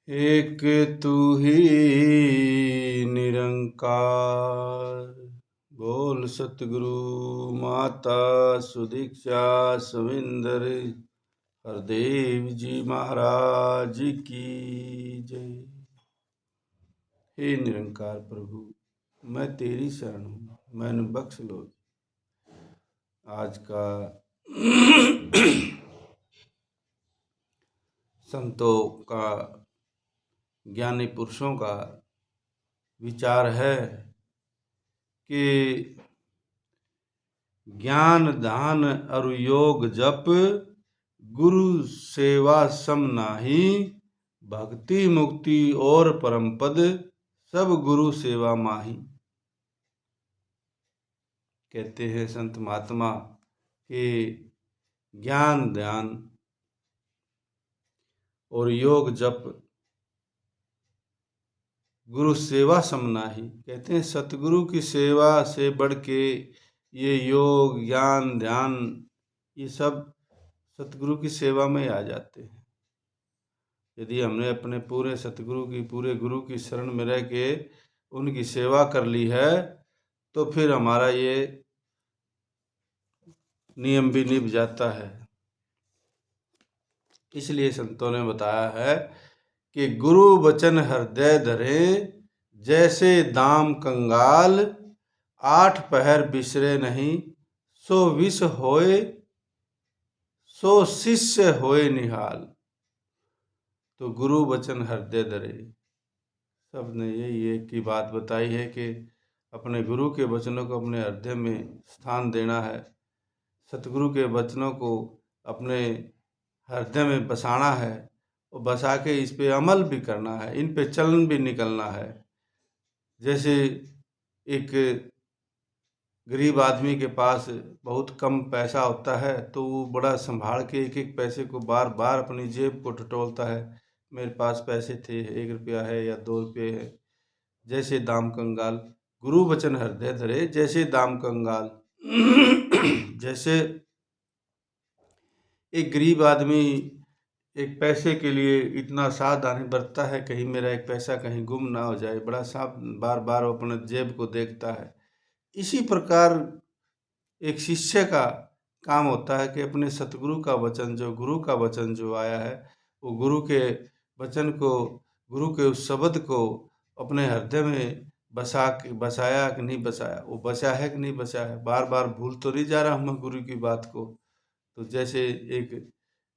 एक तू ही निरंकार। बोल सतगुरु माता सुदीक्षा सविंदर हरदेव जी महाराज की जय। हे निरंकार प्रभु, मैं तेरी शरण हूँ, मैंने बख्श लो। आज का संतों का, ज्ञानी पुरुषों का विचार है कि ज्ञान दान और योग जप गुरु सेवा सम नाहि, भक्ति मुक्ति और परम पद सब गुरु सेवा माही। कहते हैं संत महात्मा कि ज्ञान ध्यान और योग जप गुरु सेवा सम नाहि। कहते हैं सतगुरु की सेवा से बढ़ के ये योग ज्ञान ध्यान ये सब सतगुरु की सेवा में आ जाते हैं। यदि हमने अपने पूरे सतगुरु की, पूरे गुरु की शरण में रह के उनकी सेवा कर ली है तो फिर हमारा ये नियम भी निभ जाता है। इसलिए संतों ने बताया है कि गुरु वचन हृदय धरे, जैसे दाम कंगाल, आठ पहर बिसरे नहीं, सो विष होए सो शिष्य होए निहाल। तो गुरु वचन हृदय धरे, सबने यही एक ही बात बताई है कि अपने गुरु के वचनों को अपने हृदय में स्थान देना है, सतगुरु के वचनों को अपने हृदय में बसाना है और बसा के इस पे अमल भी करना है, इन पे चलन भी निकलना है। जैसे एक गरीब आदमी के पास बहुत कम पैसा होता है तो वो बड़ा संभाल के एक एक पैसे को बार बार अपनी जेब को टटोलता है, मेरे पास पैसे थे, 1 रुपया है या 2 रुपये है। जैसे दाम कंगाल, गुरु वचन हृदय धरे जैसे दाम कंगाल। जैसे एक गरीब आदमी एक पैसे के लिए इतना सावधानी बरतता है, कहीं मेरा एक पैसा कहीं गुम ना हो जाए, बड़ा साफ बार बार अपने जेब को देखता है। इसी प्रकार एक शिष्य का काम होता है कि अपने सतगुरु का वचन, जो गुरु का वचन जो आया है, वो गुरु के वचन को, गुरु के उस शब्द को अपने हृदय में बसाया कि नहीं बसाया, वो बसा है कि नहीं बसा है, बार बार भूल तो नहीं जा रहा हूँ मैं गुरु की बात को। तो जैसे एक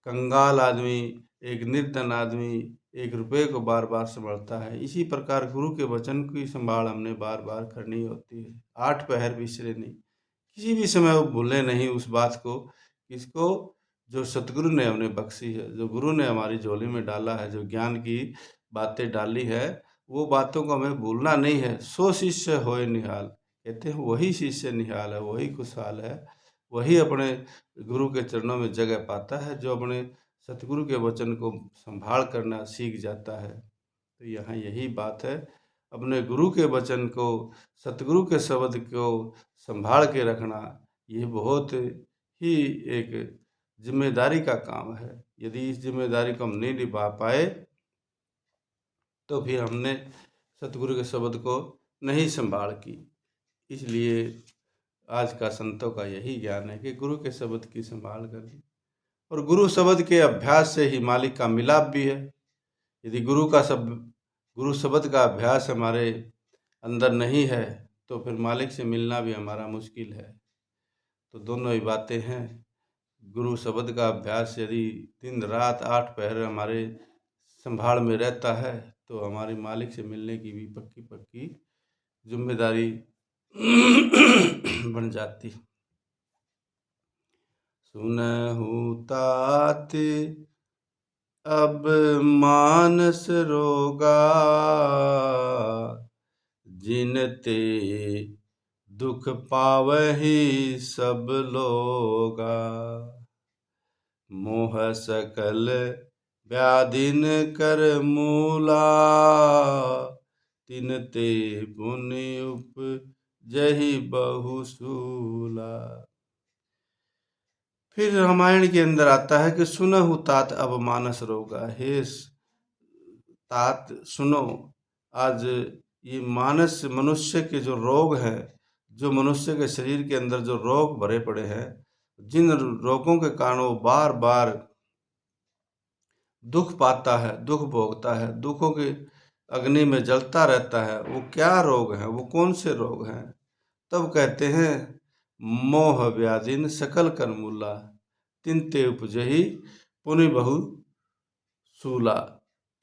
कंगाल आदमी, एक निर्धन आदमी 1 रुपये को बार बार संभालता है, इसी प्रकार गुरु के वचन की संभाल हमने बार बार करनी होती है। 8 पहर बिसरे नहीं, किसी भी समय वो भूले नहीं उस बात को, इसको जो सतगुरु ने हमें बख्शी है, जो गुरु ने हमारी झोली में डाला है, जो ज्ञान की बातें डाली है, वो बातों को हमें भूलना नहीं है। सो शिष्य होए निहाल, कहते हैं वही शिष्य निहाल है, वही खुशहाल है, वही अपने गुरु के चरणों में जगह पाता है, जो अपने सतगुरु के वचन को संभाल करना सीख जाता है। तो यहाँ यही बात है, अपने गुरु के वचन को, सतगुरु के शब्द को संभाल के रखना, ये बहुत ही एक जिम्मेदारी का काम है। यदि इस जिम्मेदारी को हम नहीं निभा पाए तो फिर हमने सतगुरु के शब्द को नहीं संभाल की। इसलिए आज का संतों का यही ज्ञान है कि गुरु के शब्द की संभाल करनी, और गुरु शब्द के अभ्यास से ही मालिक का मिलाप भी है। यदि गुरु शब्द का अभ्यास हमारे अंदर नहीं है तो फिर मालिक से मिलना भी हमारा मुश्किल है। तो दोनों ही बातें हैं। गुरु शब्द का अभ्यास यदि दिन रात 8 पहर हमारे संभाल में रहता है तो हमारे मालिक से मिलने की भी पक्की पक्की जिम्मेदारी बन जाती। सुनहु तात अब मानस रोगा, जिनते दुख पावहि सब लोगा। मोह सकल व्याधिन कर मूला, तिनते पुनि उपजहि बहुसूला। फिर रामायण के अंदर आता है कि सुनहु तात अब मानस रोगा, हे तात सुनो। आज ये मानस मनुष्य के जो रोग हैं, जो मनुष्य के शरीर के अंदर जो रोग भरे पड़े हैं, जिन रोगों के कारण वो बार बार दुख पाता है, दुख भोगता है, दुखों की अग्नि में जलता रहता है, वो क्या रोग हैं, वो कौन से रोग हैं? तब कहते हैं मोह व्याधिन सकल कर मूला, तिनते उपजहि पुनि बहु सूला।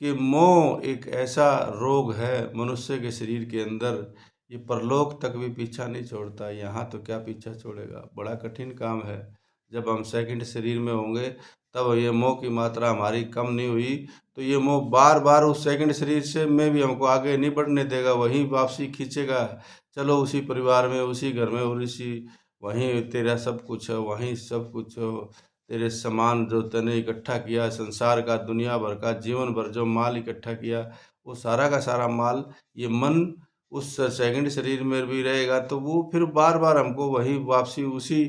कि मोह एक ऐसा रोग है मनुष्य के शरीर के अंदर, ये परलोक तक भी पीछा नहीं छोड़ता। यहाँ तो क्या पीछा छोड़ेगा, बड़ा कठिन काम है। जब हम सेकंड शरीर में होंगे तब ये मोह की मात्रा हमारी कम नहीं हुई तो ये मोह बार बार उस सेकंड शरीर से में भी हमको आगे नहीं बढ़ने देगा, वहीं वापसी खींचेगा। चलो उसी परिवार में, उसी घर में, और इसी वहीं तेरा सब कुछ है, वहीं सब कुछ हो। तेरे सामान जो तूने इकट्ठा किया, संसार का, दुनिया भर का, जीवन भर जो माल इकट्ठा किया, वो सारा का सारा माल, ये मन उस सेकंड शरीर में भी रहेगा तो वो फिर बार बार हमको वही वापसी उसी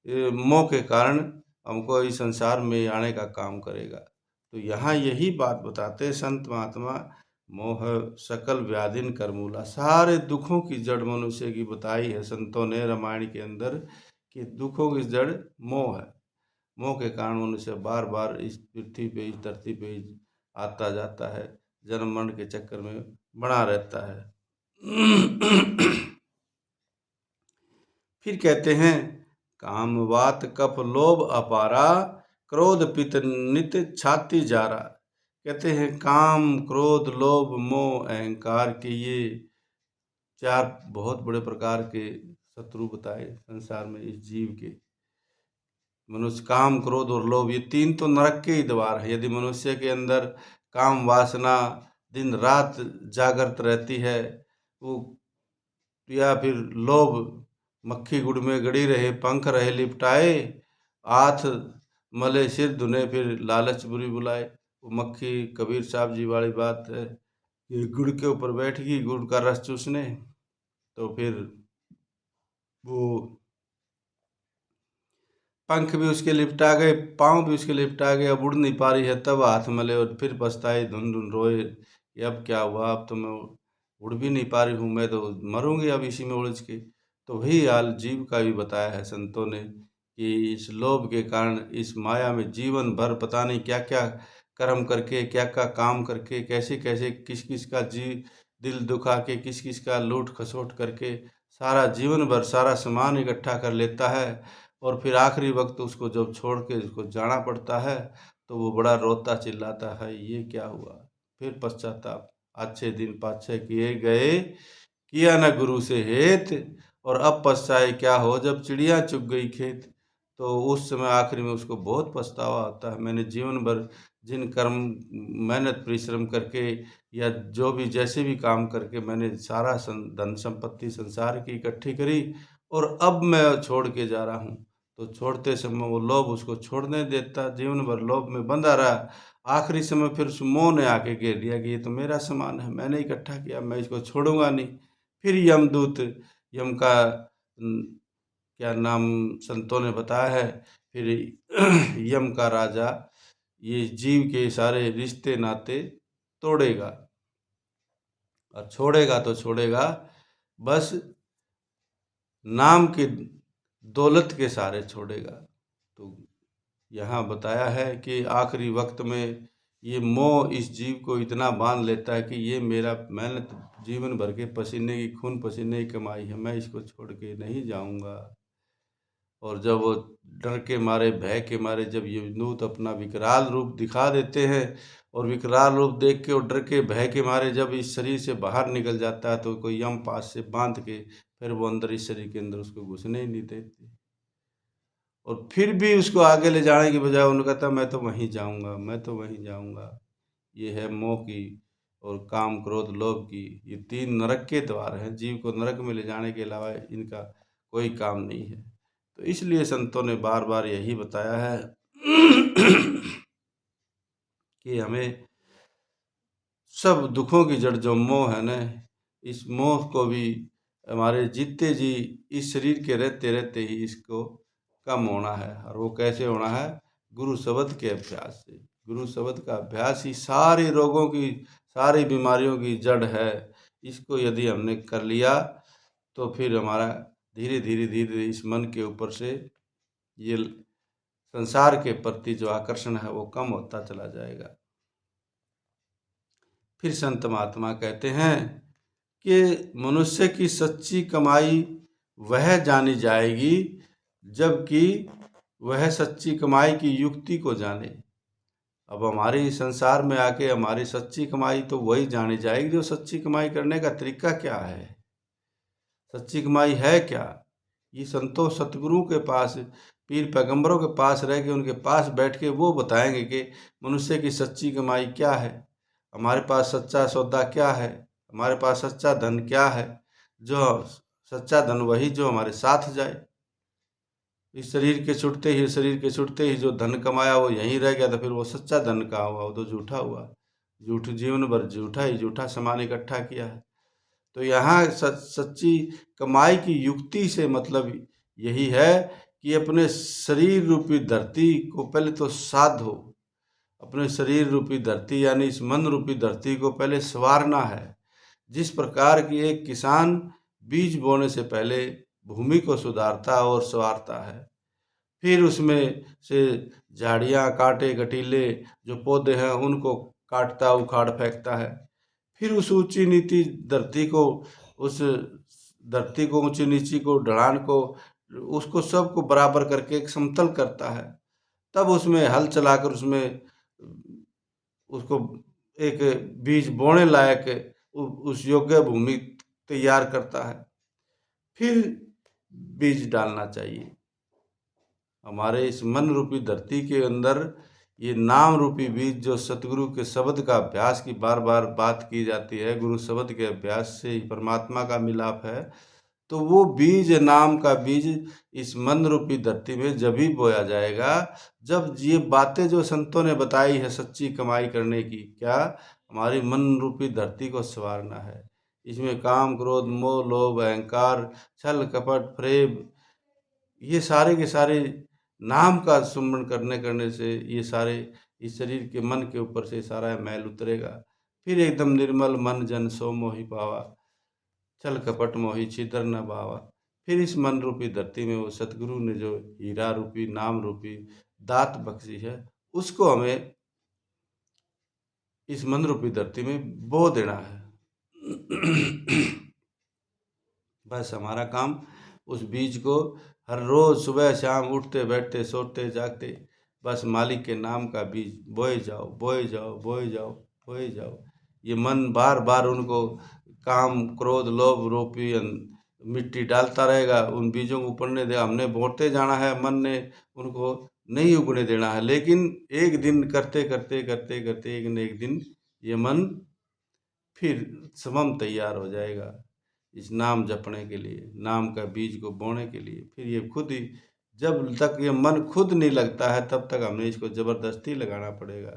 मोह के कारण हमको इस संसार में आने का काम करेगा। तो यहाँ यही बात बताते हैं संत महात्मा, मोह सकल व्याधिन करमूला। सारे दुखों की जड़ मनुष्य की बताई है संतों ने रामायण के अंदर, कि दुखों की जड़ मोह है। मोह के कारण मनुष्य बार बार इस पृथ्वी पे, इस धरती पे आता जाता है, जन्म मरण के चक्कर में बना रहता है। फिर कहते हैं काम वात कफ लोभ अपारा, क्रोध पित नित छाती जारा। कहते हैं काम क्रोध लोभ मोह अहंकार के ये चार बहुत बड़े प्रकार के शत्रु बताए संसार में इस जीव के। मनुष्य काम क्रोध और लोभ, ये तीन तो नरक के ही द्वार है। यदि मनुष्य के अंदर काम वासना दिन रात जागृत रहती है, वो या फिर लोभ मक्खी गुड़ में गड़ी रहे, पंख रहे लिपटाए, हाथ मले सिर धुने, फिर लालच बुरी बुलाए। वो मक्खी कबीर साहब जी वाली बात है कि गुड़ के ऊपर बैठ गई गुड़ का रस चूसने, तो फिर वो पंख भी उसके लिपटा गए, पाँव भी उसके लिपटा गए, अब उड़ नहीं पा रही है। तब हाथ मले और फिर पछताए, धुन धुन रोए कि अब क्या हुआ, अब तो मैं उड़ भी नहीं पा रही हूँ, मैं तो मरूंगी अब इसी में उलझ के। तो वही हाल जीव का भी बताया है संतों ने, कि इस लोभ के कारण इस माया में जीवन भर पता नहीं क्या क्या कर्म करके, क्या क्या काम करके, कैसे कैसे किस किस का दिल दुखा के, किस किस का लूट खसोट करके सारा जीवन भर सारा सामान इकट्ठा कर लेता है, और फिर आखिरी वक्त उसको जब छोड़ के उसको जाना पड़ता है तो वो बड़ा रोता चिल्लाता है, ये क्या हुआ। फिर पश्चाताप, अच्छे दिन पाछे किए गए, किया न गुरु से हेत, और अब पछताए क्या हो जब चिड़िया चुग गई खेत। तो उस समय आखिर में उसको बहुत पछतावा होता है, मैंने जीवन भर जिन कर्म मेहनत परिश्रम करके या जो भी जैसे भी काम करके मैंने सारा धन संपत्ति संसार की इकट्ठी करी, और अब मैं छोड़ के जा रहा हूँ। तो छोड़ते समय वो लोभ उसको छोड़ने देता, जीवन भर लोभ में बंधा रहा। आखिरी समय फिर उस मोह ने आके घेर लिया कि ये तो मेरा सामान है, मैंने इकट्ठा किया, मैं इसको छोड़ूंगा नहीं। फिर यमदूत, यम का क्या नाम संतों ने बताया है, फिर यम का राजा ये जीव के सारे रिश्ते नाते तोड़ेगा, और छोड़ेगा तो छोड़ेगा बस नाम की दौलत के सहारे छोड़ेगा। तो यहाँ बताया है कि आखिरी वक्त में ये मोह इस जीव को इतना बांध लेता है कि ये मेरा मेहनत जीवन भर के पसीने की, खून पसीने की कमाई है, मैं इसको छोड़ के नहीं जाऊंगा। और जब वो डर के मारे, भय के मारे, जब यमदूत अपना विकराल रूप दिखा देते हैं, और विकराल रूप देख के और डर के भय के मारे जब इस शरीर से बाहर निकल जाता है, तो कोई यम पास से बांध के फिर वो अंदर इस शरीर के अंदर उसको घुसने ही नहीं देते। और फिर भी उसको आगे ले जाने की बजाय उन्होंने कहता मैं तो वहीं जाऊंगा, मैं तो वहीं जाऊंगा। ये है मोह की और काम क्रोध लोभ की, ये तीन नरक के द्वार हैं। जीव को नरक में ले जाने के अलावा इनका कोई काम नहीं है। तो इसलिए संतों ने बार बार यही बताया है कि हमें सब दुखों की जड़ जो मोह है ना, इस मोह को भी हमारे जीते जी इस शरीर के रहते रहते ही इसको कम होना है। और वो कैसे होना है, गुरु शब्द के अभ्यास से। गुरु शब्द का अभ्यास ही सारे रोगों की सारी बीमारियों की जड़ है। इसको यदि हमने कर लिया तो फिर हमारा धीरे धीरे धीरे धीरे इस मन के ऊपर से ये संसार के प्रति जो आकर्षण है वो कम होता चला जाएगा। फिर संत महात्मा कहते हैं कि मनुष्य की सच्ची कमाई वह जानी जाएगी जबकि वह सच्ची कमाई की युक्ति को जाने। अब हमारी संसार में आके हमारी सच्ची कमाई तो वही जानी जाएगी जो सच्ची कमाई करने का तरीका क्या है, सच्ची कमाई है क्या। ये संतों सतगुरु के पास, पीर पैगंबरों के पास रह के उनके पास बैठ के वो बताएंगे कि मनुष्य की सच्ची कमाई क्या है, हमारे पास सच्चा सौदा क्या है, हमारे पास सच्चा धन क्या है। जो सच्चा धन वही जो हमारे साथ जाए। इस शरीर के छूटते ही जो धन कमाया वो यहीं रह गया, तो फिर वो सच्चा धन कहाँ हुआ, वो तो झूठा हुआ। झूठ जीवन भर झूठा सामान इकट्ठा किया है। तो यहाँ सच्ची कमाई की युक्ति से मतलब यही है कि अपने शरीर रूपी धरती को पहले तो साधो। अपने शरीर रूपी धरती यानी इस मन रूपी धरती को पहले संवारना है। जिस प्रकार की एक किसान बीज बोने से पहले भूमि को सुधारता और संवारता है, फिर उसमें से झाड़ियाँ कांटे कटीले जो पौधे हैं उनको काटता उखाड़ फेंकता है। फिर उस ऊंची नीची धरती को, उस धरती को ऊंची नीची को, ढलान को, उसको सबको बराबर करके एक समतल करता है। तब उसमें हल चलाकर उसमें उसको एक बीज बोने लायक उस योग्य भूमि तैयार करता है, फिर बीज डालना चाहिए। हमारे इस मन रूपी धरती के अंदर ये नाम रूपी बीज जो सतगुरु के शब्द का अभ्यास की बार बार बात की जाती है, गुरु शब्द के अभ्यास से ही परमात्मा का मिलाप है, तो वो बीज, नाम का बीज इस मन रूपी धरती में जब ही बोया जाएगा जब ये बातें जो संतों ने बताई है सच्ची कमाई करने की, क्या हमारी मन रूपी धरती को संवारना है। इसमें काम क्रोध मोह लोभ अहंकार छल कपट प्रेम ये सारे के सारे नाम का सुमरण करने से ये सारे इस शरीर के मन के ऊपर से सारा मैल उतरेगा। फिर एकदम निर्मल मन जन सो मोहि पावा, छल कपट मोहि छिद्र न भावा। फिर इस मन रूपी धरती में वो सतगुरु ने जो हीरा रूपी नाम रूपी दात बख्शी है उसको हमें इस मन रूपी धरती में बो देना है। बस हमारा काम उस बीज को हर रोज सुबह शाम उठते बैठते सोते जागते बस मालिक के नाम का बीज बोए जाओ बोए जाओ बोए जाओ बोए जाओ। ये मन बार बार उनको काम क्रोध लोभ रूपी मिट्टी डालता रहेगा, उन बीजों को उपड़ने दे, हमने बोते जाना है, मन ने उनको नहीं उगने देना है। लेकिन एक दिन करते करते करते करते एक न एक दिन ये मन फिर समम तैयार हो जाएगा इस नाम जपने के लिए, नाम का बीज को बोने के लिए। फिर ये खुद ही, जब तक ये मन खुद नहीं लगता है तब तक हमें इसको जबरदस्ती लगाना पड़ेगा।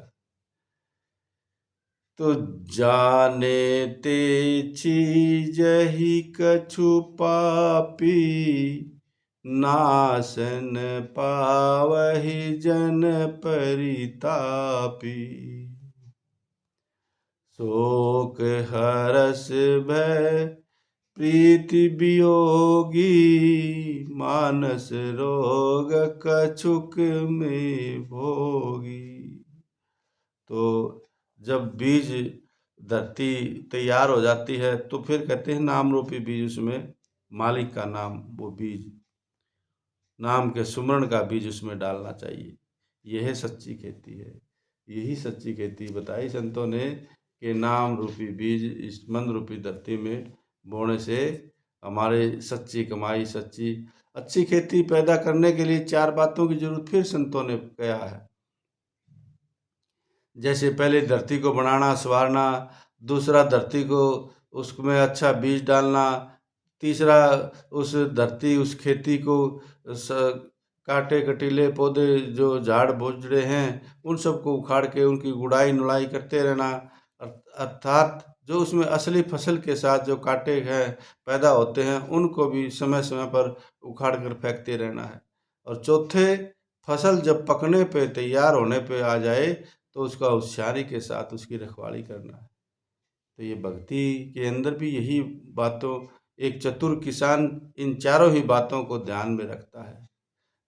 तो जाने ते चीज ही कछु पापी, नासन पावहि जन परितापी। शोक हरस भय प्रीति वियोगी, मानस रोग कछुक में भोगी। तो जब बीज धरती तैयार हो जाती है तो फिर कहते हैं नाम रूपी बीज, उसमें मालिक का नाम, वो बीज नाम के सुमरण का बीज उसमें डालना चाहिए। यह सच्ची खेती है। यही सच्ची खेती बताई संतों ने कि नाम रूपी बीज इस मन रूपी धरती में बोने से हमारे सच्ची कमाई, सच्ची अच्छी खेती पैदा करने के लिए 4 बातों की जरूरत फिर संतों ने कहा है। जैसे पहले धरती को बनाना संवारना, दूसरा धरती को उसमें अच्छा बीज डालना, तीसरा उस धरती उस खेती को कांटे कटीले पौधे जो झाड़ भुजड़े हैं उन सबको उखाड़ के उनकी गुड़ाई नुड़ाई करते रहना, अर्थात जो उसमें असली फसल के साथ जो कांटे हैं पैदा होते हैं उनको भी समय समय पर उखाड़ कर फेंकते रहना है। और चौथे, फसल जब पकने पे तैयार होने पे आ जाए तो उसका होशियारी के साथ उसकी रखवाली करना है। तो ये भक्ति के अंदर भी यही बातों, एक चतुर किसान इन चारों ही बातों को ध्यान में रखता है,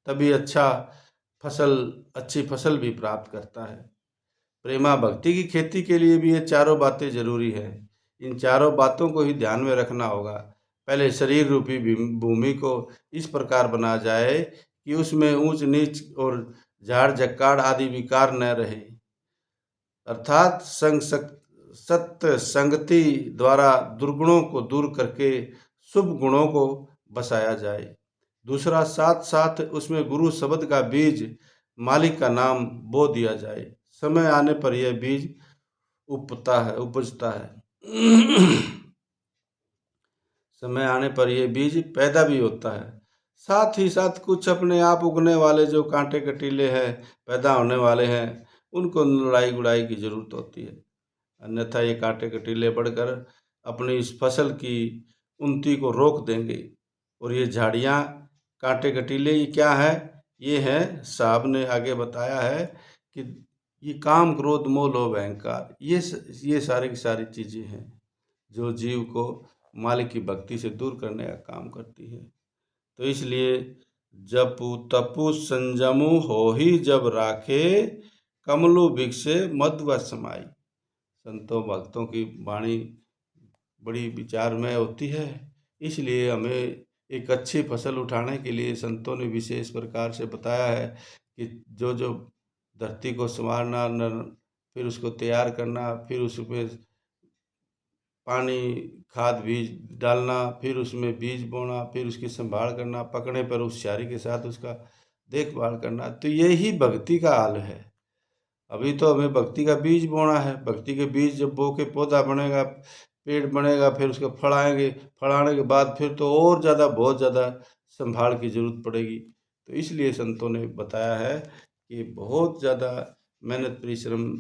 तभी अच्छी फसल भी प्राप्त करता है। प्रेमा भक्ति की खेती के लिए भी ये चारों बातें जरूरी है। इन चारों बातों को ही ध्यान में रखना होगा। पहले शरीर रूपी भूमि को इस प्रकार बना जाए कि उसमें ऊंच नीच और झाड़ झक्काड़ आदि विकार न रहे, अर्थात सत्य संगति द्वारा दुर्गुणों को दूर करके शुभ गुणों को बसाया जाए। दूसरा, साथ साथ उसमें गुरु शब्द का बीज, मालिक का नाम बो दिया जाए। समय आने पर यह बीज उपजता है। समय आने पर यह बीज पैदा भी होता है। साथ ही साथ कुछ अपने आप उगने वाले जो कांटे कटीले हैं, पैदा होने वाले हैं, उनको लड़ाई गुड़ाई की जरूरत होती है। अन्यथा ये कांटे कटीले बढ़कर अपनी इस फसल की उन्नति को रोक देंगे। और ये झाड़ियाँ, कांटे कटीले, ये क्या है? ये है, साहब ने आगे बताया है कि ये काम क्रोध मोह लोभ अहंकार, ये सारी की सारी चीज़ें हैं जो जीव को मालिक की भक्ति से दूर करने का काम करती है। तो इसलिए जपु तपु संजमु होहि जब राखे, कमलु भिक्षे मध्व समाई। संतों भक्तों की वाणी बड़ी विचारमय होती है, इसलिए हमें एक अच्छी फसल उठाने के लिए संतों ने विशेष प्रकार से बताया है कि जो जो धरती को संवारना, फिर उसको तैयार करना, फिर उसमें पानी खाद बीज डालना, फिर उसमें बीज बोना, फिर उसकी संभाल करना, पकने पर होशियारी के साथ उसका देखभाल करना, तो यही भक्ति का हाल है। अभी तो हमें भक्ति का बीज बोना है। भक्ति के बीज जब बो के पौधा बनेगा, पेड़ बनेगा, फिर उसके फल आएंगे, फल आने के बाद फिर तो और ज़्यादा, बहुत ज़्यादा संभाल की जरूरत पड़ेगी। तो इसलिए संतों ने बताया है कि बहुत ज़्यादा मेहनत परिश्रम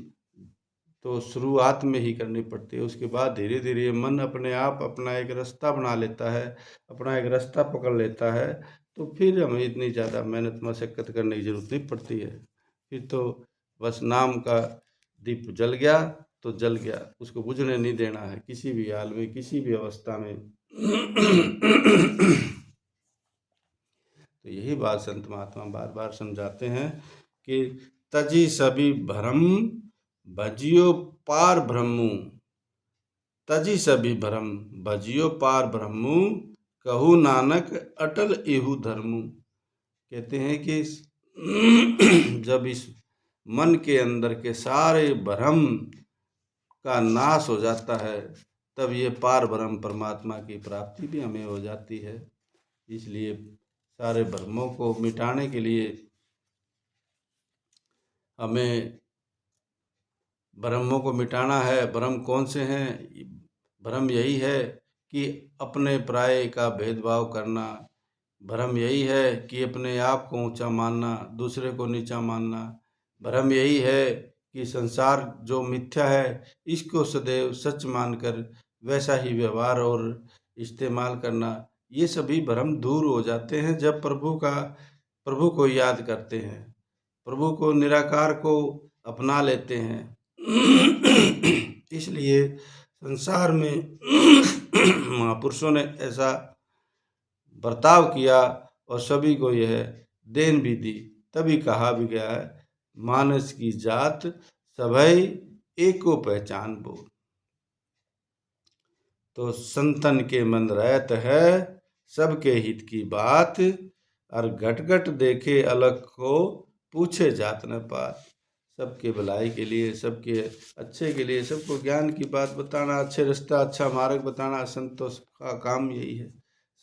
तो शुरुआत में ही करनी पड़ती है। उसके बाद धीरे धीरे मन अपने आप अपना एक रास्ता बना लेता है, अपना एक रास्ता पकड़ लेता है। तो फिर हमें इतनी ज़्यादा मेहनत मशक्क़त करने की ज़रूरत नहीं पड़ती है। फिर तो बस नाम का दीप जल गया तो जल गया, उसको बुझने नहीं देना है किसी भी हाल में, किसी भी अवस्था में। तो यही बात संत महात्मा बार बार समझाते हैं कि तजी सभी भ्रम भजियो पार ब्रह्मु, तजी सभी भ्रम भजियो पार ब्रह्मु, कहू नानक अटल एहु धर्मु। कहते हैं कि जब इस मन के अंदर के सारे भ्रम का नाश हो जाता है, तब ये पार ब्रह्म परमात्मा की प्राप्ति भी हमें हो जाती है। इसलिए सारे भ्रमों को मिटाने के लिए हमें भ्रमों को मिटाना है। भ्रम कौन से हैं? भ्रम यही है कि अपने पराये का भेदभाव करना, भ्रम यही है कि अपने आप को ऊंचा मानना, दूसरे को नीचा मानना, भ्रम यही है कि संसार जो मिथ्या है इसको सदैव सच मानकर वैसा ही व्यवहार और इस्तेमाल करना। ये सभी भ्रम दूर हो जाते हैं जब प्रभु को याद करते हैं, प्रभु को, निराकार को अपना लेते हैं। इसलिए संसार में महापुरुषों ने ऐसा बर्ताव किया और सभी को यह देन भी दी। तभी कहा भी गया है, मानस की जात सभई एको पहचान बो। तो संतन के मन रहत है सबके हित की बात, और घट घट देखे अलग को पूछे जात न पात। सबके भलाई के लिए, सबके अच्छे के लिए, सबको ज्ञान की बात बताना, अच्छे रास्ता, अच्छा मार्ग बताना संतों का काम यही है।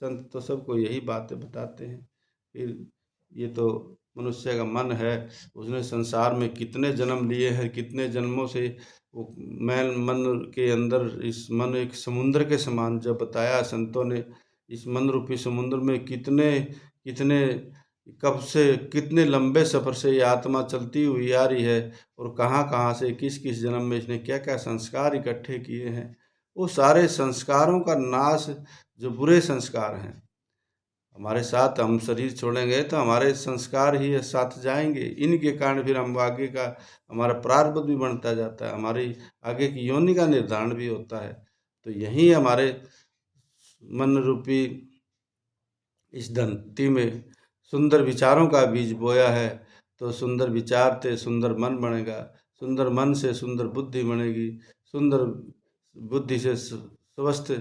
संत तो सबको यही बातें बताते हैं। फिर ये तो मनुष्य का मन है, उसने संसार में कितने जन्म लिए हैं, कितने जन्मों से वो मैल मन के अंदर, इस मन एक समुद्र के समान जब बताया संतों ने, इस मन रूपी समुद्र में कितने कितने कब से, कितने लंबे सफ़र से ये आत्मा चलती हुई आ रही है, और कहाँ कहाँ से, किस किस जन्म में इसने क्या क्या संस्कार इकट्ठे किए हैं। वो सारे संस्कारों का नाश, जो बुरे संस्कार हैं, हमारे साथ हम शरीर छोड़ेंगे तो हमारे संस्कार ही साथ जाएंगे। इनके कारण फिर हम आगे का हमारा प्रारब्ध भी बढ़ता जाता है, हमारी आगे की योनि का निर्धारण भी होता है। तो यही हमारे मन रूपी इस धरती में सुंदर विचारों का बीज बोया है। तो सुंदर विचार से सुंदर मन बनेगा, सुंदर मन से सुंदर बुद्धि बनेगी, सुंदर बुद्धि से स्वस्थ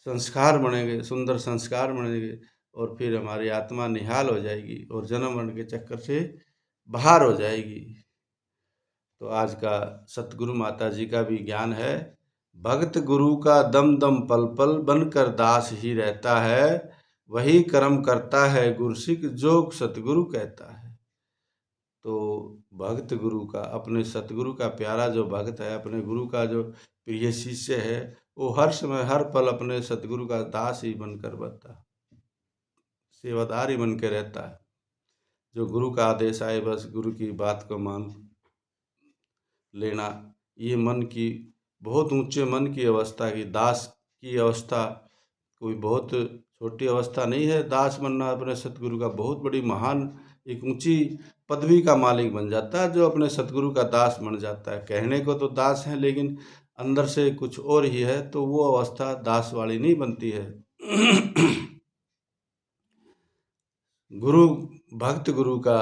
संस्कार बनेंगे, सुंदर संस्कार बनेंगे, और फिर हमारी आत्मा निहाल हो जाएगी और जन्म मरण के चक्कर से बाहर हो जाएगी। तो आज का सतगुरु माता जी का भी ज्ञान है, भक्त गुरु का दम दम पल पल बनकर दास ही रहता है, वही कर्म करता है गुरसिक जो सतगुरु कहता है। तो भक्त गुरु का, अपने सतगुरु का प्यारा जो भक्त है, अपने गुरु का जो प्रिय शिष्य है, वो हर समय हर पल अपने सतगुरु का दास ही बनकर रहता है, सेवादार ही बन के रहता है। जो गुरु का आदेश आए बस गुरु की बात को मान लेना, ये मन की बहुत ऊंचे मन की अवस्था की, दास की अवस्था कोई बहुत छोटी अवस्था नहीं है। दास बनना अपने सतगुरु का बहुत बड़ी महान एक ऊंची पदवी का मालिक बन जाता है, जो अपने सतगुरु का दास बन जाता है। कहने को तो दास है लेकिन अंदर से कुछ और ही है, तो वो अवस्था दास वाली नहीं बनती है। गुरु, भक्त गुरु का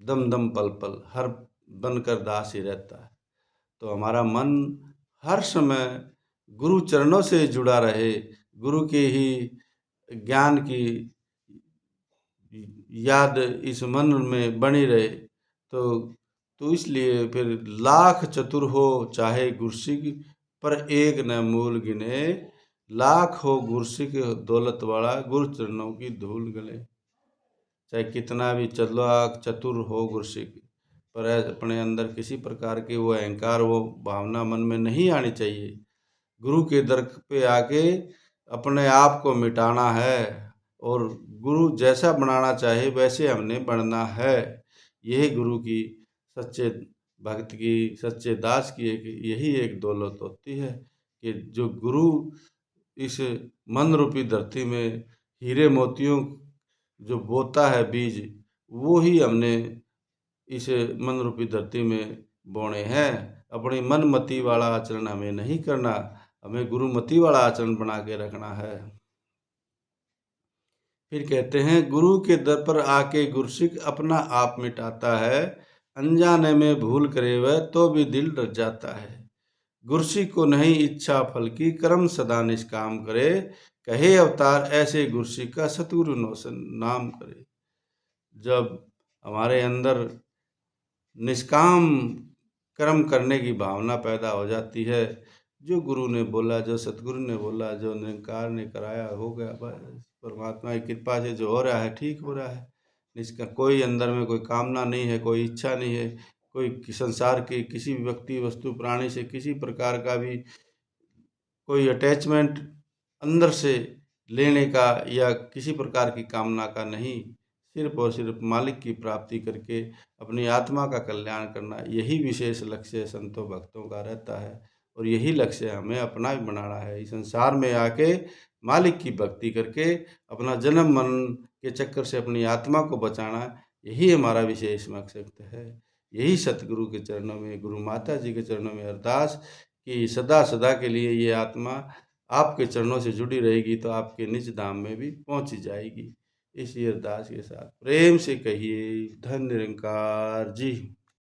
दम दम पल पल हर बनकर दास ही रहता है। तो हमारा मन हर समय गुरु चरणों से जुड़ा रहे, गुरु के ही ज्ञान की याद इस मन में बनी रहे। तो इसलिए फिर लाख चतुर हो चाहे गुरसिक, पर एक न मूल गिने, लाख हो गुरसिक दौलत वाला, गुरु चरणों की धूल गले। चाहे कितना भी चालाक चतुर हो गुरसिक, पर अपने अंदर किसी प्रकार की वो अहंकार, वो भावना मन में नहीं आनी चाहिए। गुरु के दर पे आके अपने आप को मिटाना है, और गुरु जैसा बनाना चाहे वैसे हमने बनना है। यही गुरु की, सच्चे भक्त की, सच्चे दास की यही एक दौलत होती है कि जो गुरु इस मन रूपी धरती में हीरे मोतियों जो बोता है बीज, वो ही हमने इस मन रूपी धरती में बोने हैं। अपनी मनमति वाला आचरण हमें नहीं करना, हमें गुरुमति वाला आचरण बना के रखना है। फिर कहते हैं, गुरु के दर पर आके गुरसिक अपना आप मिटाता है, अनजाने में भूल करे वह तो भी दिल डर जाता है। गुरसिक को नहीं इच्छा फल की, कर्म सदा निष्काम करे, कहे अवतार ऐसे गुरसिक का सतगुरु नाम करे। जब हमारे अंदर निष्काम कर्म करने की भावना पैदा हो जाती है, जो गुरु ने बोला, जो सतगुरु ने बोला, जो निरंकार ने कराया हो गया, बस परमात्मा की कृपा से जो हो रहा है ठीक हो रहा है। इसका कोई अंदर में कोई कामना नहीं है, कोई इच्छा नहीं है, कोई संसार की किसी भी व्यक्ति वस्तु प्राणी से किसी प्रकार का भी कोई अटैचमेंट अंदर से लेने का या किसी प्रकार की कामना का नहीं। सिर्फ और सिर्फ मालिक की प्राप्ति करके अपनी आत्मा का कल्याण करना, यही विशेष लक्ष्य संतों भक्तों का रहता है। और यही लक्ष्य हमें अपना भी बनाना है। इस संसार में आके मालिक की भक्ति करके अपना जन्म मरण के चक्कर से अपनी आत्मा को बचाना, यही हमारा विशेष मकसद है। यही सतगुरु के चरणों में, गुरु माता जी के चरणों में अरदास कि सदा सदा के लिए ये आत्मा आपके चरणों से जुड़ी रहेगी, तो आपके निज धाम में भी पहुंची जाएगी। इसी अरदास के साथ प्रेम से कहिए, धन निरंकार जी।